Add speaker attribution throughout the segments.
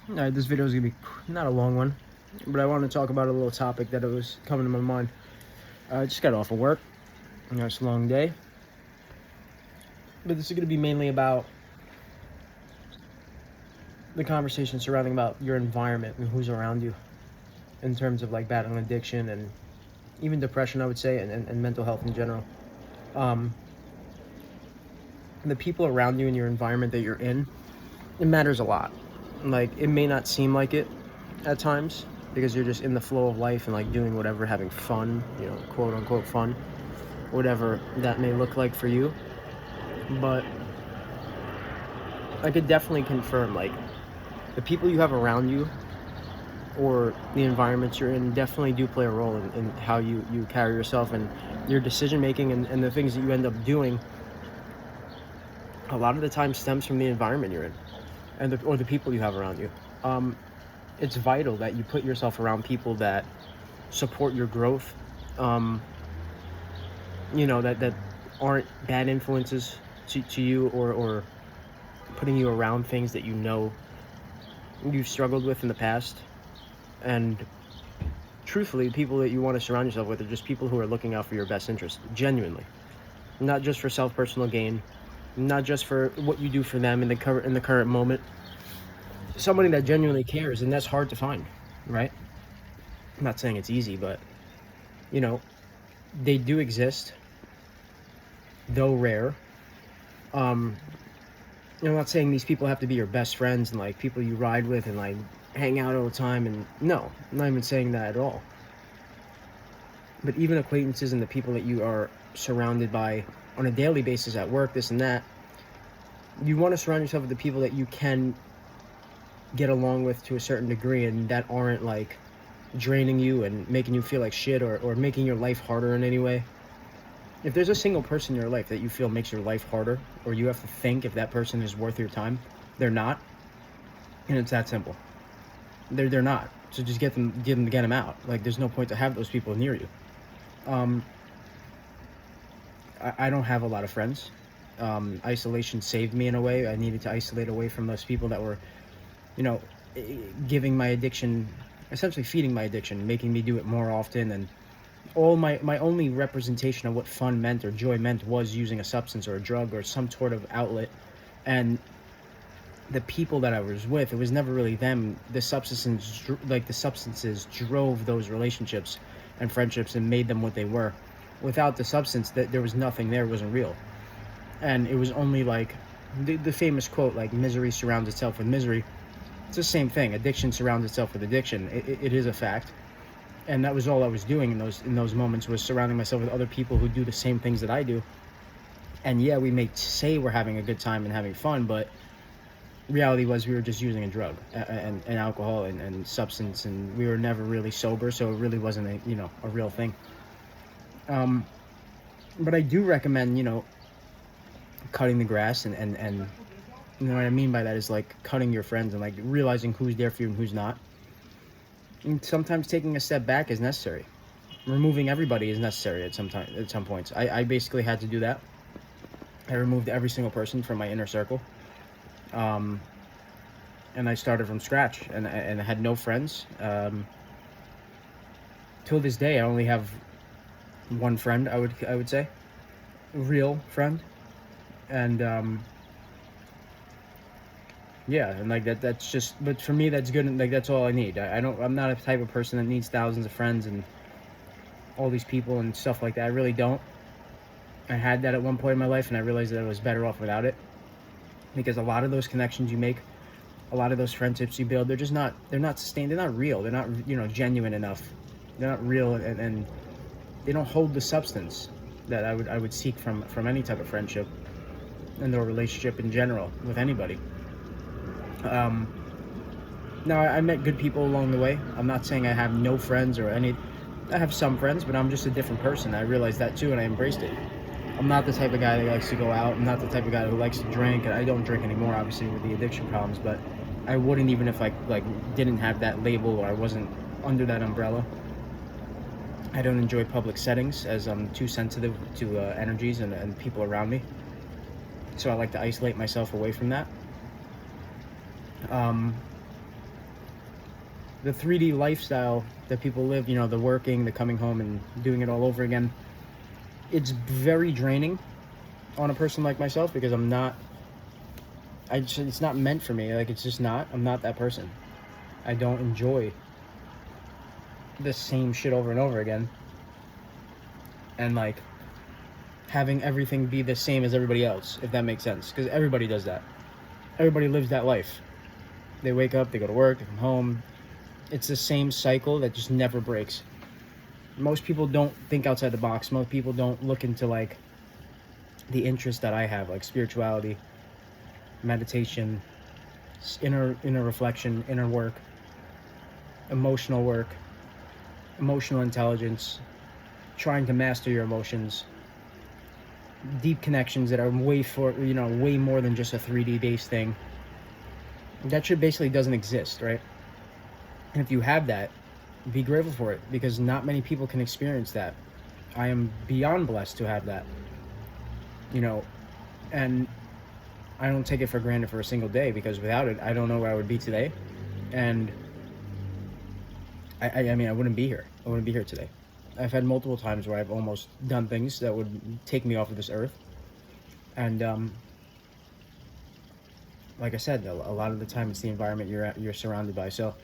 Speaker 1: Alright, this video is gonna be not a long one, but I want to talk about a little topic that was coming to my mind. I just got off of work. It's a long day, but this is gonna be mainly about the conversation surrounding about your environment and who's around you, in terms of like battling addiction and even depression, I would say, and mental health in general. Um, the people around you and your environment that you're in, it matters a lot. Like, it may not seem like it at times because you're just in the flow of life and like doing whatever, having fun, quote unquote fun, whatever that may look like for you. But I could definitely confirm, like, the people you have around you or the environments you're in definitely do play a role in how you carry yourself and your decision making, and the things that you end up doing a lot of the time stems from the environment you're in or the people you have around you. It's vital that you put yourself around people that support your growth, that aren't bad influences to you, or putting you around things that you've struggled with in the past. And truthfully, people that you want to surround yourself with are just people who are looking out for your best interest, genuinely, not just for personal gain, not just for what you do for them in the current moment. Somebody that genuinely cares, and that's hard to find, right? I'm not saying it's easy, but they do exist, though rare. I'm not saying these people have to be your best friends and like people you ride with and like hang out all the time, and no, I'm not even saying that at all. But even acquaintances and the people that you are surrounded by on a daily basis at work, this and that, you want to surround yourself with the people that you can get along with to a certain degree, and that aren't like draining you and making you feel like shit, or making your life harder in any way. If there's a single person in your life that you feel makes your life harder, or you have to think if that person is worth your time, they're not. And it's that simple. They're not. So just get them out. Like, there's no point to have those people near you. I don't have a lot of friends. Isolation saved me in a way. I needed to isolate away from those people that were, giving my addiction, essentially feeding my addiction, making me do it more often. And all my only representation of what fun meant or joy meant was using a substance or a drug or some sort of outlet. And the people that I was with, it was never really them. The substances drove those relationships and friendships and made them what they were. Without the substance, that there was nothing there. It wasn't real. And it was only like the famous quote, like, misery surrounds itself with misery. It's the same thing. Addiction surrounds itself with addiction. It is a fact. And that was all I was doing in those moments, was surrounding myself with other people who do the same things that I do. And yeah, we may say we're having a good time and having fun, but reality was we were just using a drug and alcohol and substance, and we were never really sober, so it really wasn't a real thing. But I do recommend cutting the grass, and what I mean by that is like cutting your friends and like realizing who's there for you and who's not. And sometimes taking a step back is necessary. Removing everybody is necessary at some points. I basically had to do that. I removed every single person from my inner circle. And I started from scratch, and I had no friends. Till this day, I only have one friend. I would say, real friend, and yeah, and like that's just. But for me, that's good. And like, that's all I need. I'm not a type of person that needs thousands of friends and all these people and stuff like that. I really don't. I had that at one point in my life, and I realized that I was better off without it. Because a lot of those connections you make, a lot of those friendships you build, they're not sustained, they're not real, they're not genuine enough, they're not real, and they don't hold the substance that I would seek from any type of friendship and or relationship in general with anybody. Now, I met good people along the way. I'm not saying I have no friends or any. I have some friends, but I'm just a different person. I realized that too, and I embraced it. I'm not the type of guy that likes to go out. I'm not the type of guy who likes to drink, and I don't drink anymore, obviously, with the addiction problems. But I wouldn't, even if I didn't have that label, or I wasn't under that umbrella. I don't enjoy public settings, as I'm too sensitive to energies and people around me. So I like to isolate myself away from that. the 3D lifestyle that people live, you know, the working, the coming home and doing it all over again, it's very draining on a person like myself because it's not meant for me. Like, it's just not. I'm not that person. I don't enjoy the same shit over and over again. And, like, having everything be the same as everybody else, if that makes sense. Because everybody does that. Everybody lives that life. They wake up, they go to work, they come home. It's the same cycle that just never breaks. Most people don't think outside the box. Most people don't look into, like, the interests that I have, like spirituality, meditation, inner reflection, inner work, emotional intelligence, trying to master your emotions, deep connections that are way more than just a 3D based thing. That shit basically doesn't exist, right? And if you have that, be grateful for it, because not many people can experience that. I am beyond blessed to have that, you know, and I don't take it for granted for a single day, because without it, I don't know where I would be today. And I mean, I wouldn't be here. I wouldn't be here today. I've had multiple times where I've almost done things that would take me off of this earth. And like I said, a lot of the time it's the environment you're surrounded by. So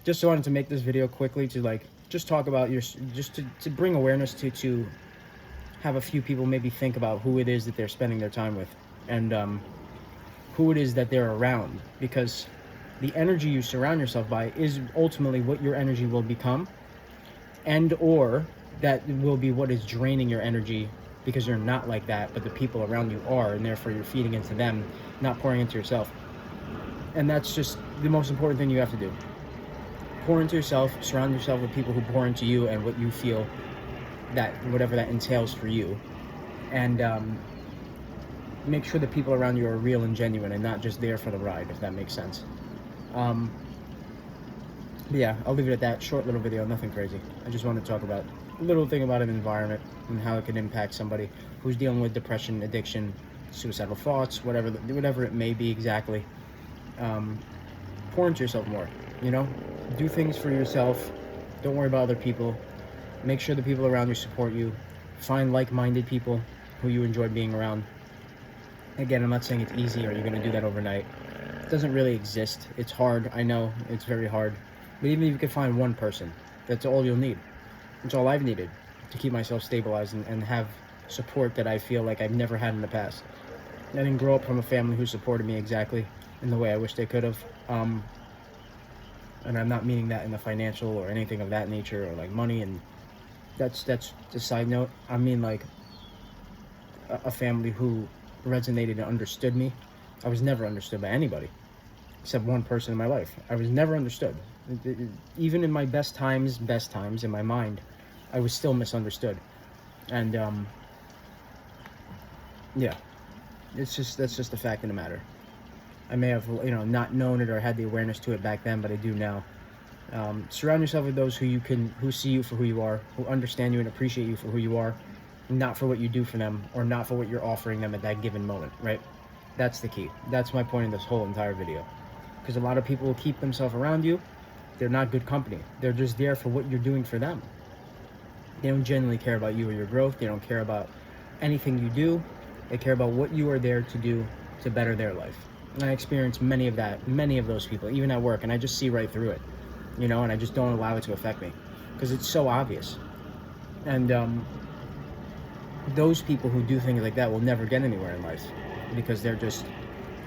Speaker 1: just wanted to make this video quickly to, like, just talk about to bring awareness to have a few people maybe think about who it is that they're spending their time with, and who it is that they're around, because the energy you surround yourself by is ultimately what your energy will become, and or that will be what is draining your energy, because you're not like that, but the people around you are, and therefore you're feeding into them, not pouring into yourself. And that's just the most important thing you have to do. Pour into yourself, surround yourself with people who pour into you and what you feel, that whatever that entails for you, and make sure the people around you are real and genuine and not just there for the ride, if that makes sense. Yeah, I'll leave it at that. Short little video, nothing crazy. I just want to talk about a little thing about an environment and how it can impact somebody who's dealing with depression, addiction, suicidal thoughts, whatever it may be exactly. Pour into yourself more, you know? Do things for yourself. Don't worry about other people. Make sure the people around you support you. Find like-minded people who you enjoy being around. Again, I'm not saying it's easy or you're going to do that overnight. It doesn't really exist. It's hard. I know it's very hard. But even if you can find one person, that's all you'll need. That's all I've needed to keep myself stabilized and have support that I feel like I've never had in the past. I didn't grow up from a family who supported me exactly in the way I wish they could have. And I'm not meaning that in the financial or anything of that nature, or like money, and that's a side note. I mean, like, a family who resonated and understood me. I was never understood by anybody except one person in my life. I was never understood. Even in my best times in my mind, I was still misunderstood. And yeah, that's just a fact of the matter. I may have, not known it or had the awareness to it back then, but I do now. Surround yourself with those who see you for who you are, who understand you and appreciate you for who you are, not for what you do for them or not for what you're offering them at that given moment, right? That's the key. That's my point in this whole entire video. Because a lot of people will keep themselves around you. They're not good company. They're just there for what you're doing for them. They don't genuinely care about you or your growth. They don't care about anything you do. They care about what you are there to do to better their life. And I experience many of those people, even at work, and I just see right through it, and I just don't allow it to affect me because it's so obvious. And those people who do things like that will never get anywhere in life because they're just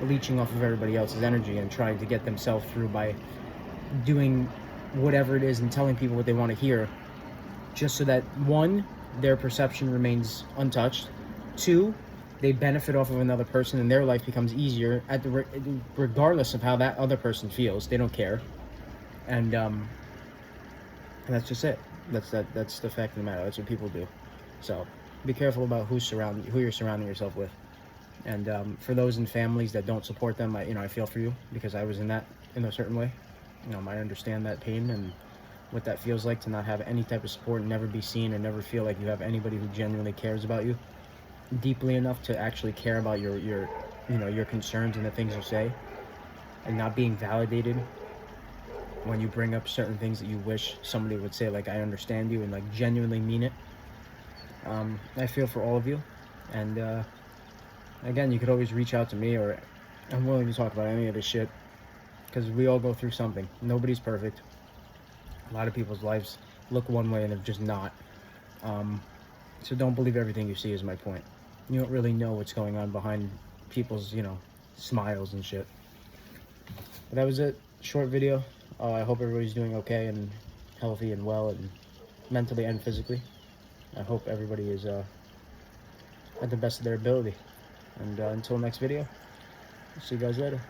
Speaker 1: leeching off of everybody else's energy and trying to get themselves through by doing whatever it is and telling people what they want to hear, just so that, one, their perception remains untouched, two, they benefit off of another person and their life becomes easier regardless of how that other person feels. They don't care. And that's just it. That's the fact of the matter. That's what people do. So be careful about who you're surrounding yourself with. And for those in families that don't support them, I feel for you, because I was in a certain way. I understand that pain and what that feels like, to not have any type of support and never be seen and never feel like you have anybody who genuinely cares about you deeply enough to actually care about your concerns and the things you say, and not being validated when you bring up certain things that you wish somebody would say, like, I understand you, and like genuinely mean it. I feel for all of you, and again, you could always reach out to me, or I'm willing to talk about any of this shit, because we all go through something. Nobody's perfect. A lot of people's lives look one way and they're just not. So don't believe everything you see, is my point. You don't really know what's going on behind people's, smiles and shit. But that was it. Short video. I hope everybody's doing okay and healthy and well, and mentally and physically. I hope everybody is at the best of their ability. And until next video, see you guys later.